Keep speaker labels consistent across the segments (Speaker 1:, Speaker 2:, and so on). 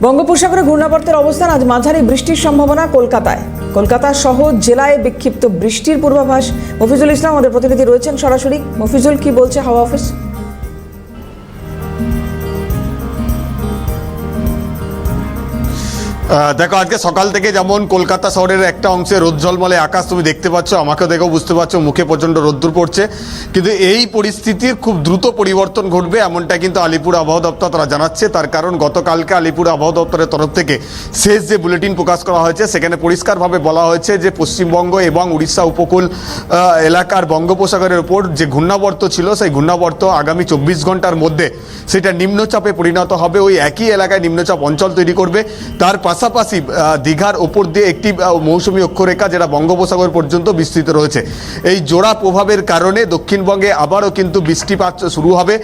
Speaker 1: বঙ্গোপসাগরে ঘূর্ণাবর্তের অবস্থান, আজ মাঝারি বৃষ্টির সম্ভাবনা কলকাতায়। কলকাতা সহ জেলায় বিক্ষিপ্ত বৃষ্টির পূর্বাভাস। মফিজুল ইসলাম আমাদের প্রতিনিধি রয়েছেন সরাসরি। মফিজুল, কি বলছে হাওয়া অফিস?
Speaker 2: দেখো, আজকে সকাল থেকে যেমন কলকাতা শহরের একটা অংশে রোদ ঝলমলে আকাশ তুমি দেখতে পাচ্ছ, আমাকেও দেখেও বুঝতে পারছো মুখে প্রচণ্ড রোদ্দুর পড়ছে, কিন্তু এই পরিস্থিতির খুব দ্রুত পরিবর্তন ঘটবে এমনটা কিন্তু আলিপুর আবহাওয়া দপ্তর তারা জানাচ্ছে। তার কারণ গতকালকে আলিপুর আবহাওয়া দপ্তরের তরফ থেকে শেষ যে বুলেটিন প্রকাশ করা হয়েছে সেখানে পরিষ্কারভাবে বলা হয়েছে যে পশ্চিমবঙ্গ এবং উড়িষ্যা উপকূল এলাকার বঙ্গোপসাগরের উপর যে ঘূর্ণাবর্ত ছিল সেই ঘূর্ণাবর্ত আগামী 24 ঘন্টার মধ্যে সেটা নিম্নচাপে পরিণত হবে, ওই একই এলাকায় নিম্নচাপ অঞ্চল তৈরি করবে। তার পাশাপাশি দীঘার ওপর দিয়ে একটি মৌসুমী অক্ষরেখা যেটা বঙ্গোপসাগর পর্যন্ত বিস্তৃত রয়েছে, এই জোড়া প্রভাবের কারণে দক্ষিণবঙ্গে আবারও কিন্তু বৃষ্টিপাত শুরু হবে,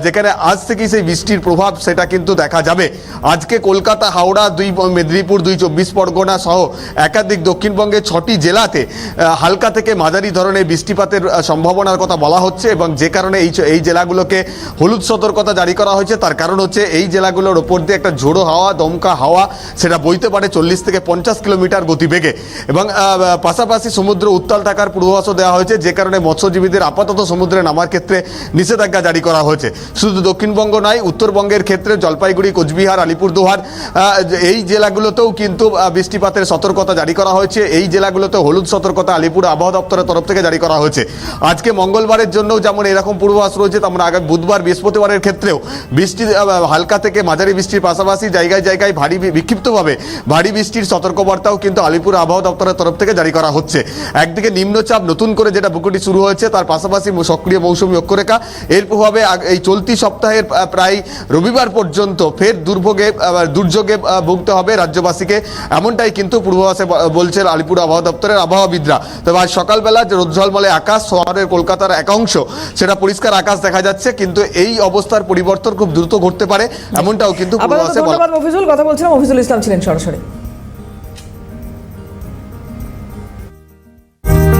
Speaker 2: যেখানে আজ থেকেই সেই বৃষ্টির প্রভাব সেটা কিন্তু দেখা যাবে। আজকে কলকাতা, হাওড়া, 2 মেদিনীপুর, 2 24 পরগনা সহ একাধিক দক্ষিণবঙ্গের 6টি জেলাতে হালকা থেকে মাঝারি ধরনের বৃষ্টিপাতের সম্ভাবনার কথা বলা হচ্ছে, এবং যে কারণে এই জেলাগুলোকে হলুদ সতর্কতা জারি করা হয়েছে। তার কারণ হচ্ছে এই জেলাগুলোর ওপর দিয়ে একটা ঝোড়ো হাওয়া, দমকা হাওয়া সেটা বইতে পারে 40 থেকে 50 কিলোমিটার গতিবেগে, এবং পাশাপাশি সমুদ্র উত্তাল থাকার পূর্বাভাসও দেওয়া হয়েছে, যে কারণে মৎস্যজীবীদের আপাতত সমুদ্রে নামার ক্ষেত্রে নিষেধাজ্ঞা জারি করা হয়েছে। শুধু দক্ষিণবঙ্গ নয়, উত্তরবঙ্গের ক্ষেত্রে জলপাইগুড়ি, কোচবিহার, আলিপুরদুয়ার এই জেলাগুলোতেও কিন্তু বৃষ্টিপাতের সতর্কতা জারি করা হয়েছে। এই জেলাগুলোতে হলুদ সতর্কতা আলিপুর আবহাওয়া দপ্তরের তরফ থেকে জারি করা হয়েছে। আজকে মঙ্গলবারের জন্য যেমন এরকম পূর্বাভাস রয়েছে, তেমন আগামী বুধবার, বৃহস্পতিবারের ক্ষেত্রেও বৃষ্টি হালকা থেকে মাঝারি বৃষ্টির পাশাপাশি জায়গায় জায়গায় বিক্ষিপ্তভাবে ভারী বৃষ্টির সতর্কবার্তাও কিন্তু আলিপুর আবহাওয়া দপ্তরের তরফ থেকে জারি করা হচ্ছে। একদিকে নিম্নচাপ নতুন করে যেটা বুকুটি শুরু হয়েছে, তার পাশাপাশি সক্রিয় মৌসুমী অক্ষরেখা, এর প্রভাবে এই চলতি সপ্তাহের প্রায় রবিবার পর্যন্ত ফের দুর্যোগে ভুগতে হবে রাজ্যবাসীকে, এমনটাই কিন্তু পূর্বাভাসে বলছে আলিপুর আবহাওয়া দপ্তরের আবহাওয়াবিদরা। তবে আজ সকালবেলা যে রোদ ঝলমলে আকাশ, শহরের কলকাতার একাংশ সেটা পরিষ্কার আকাশ দেখা যাচ্ছে, কিন্তু এই অবস্থার পরিবর্তন খুব দ্রুত ঘটতে পারে এমনটাও কিন্তু পূর্বাভাসে বলা।
Speaker 1: মফিজুল, কথা বলছিলাম, মফিজুল ইসলাম ছিলেন সরাসরি।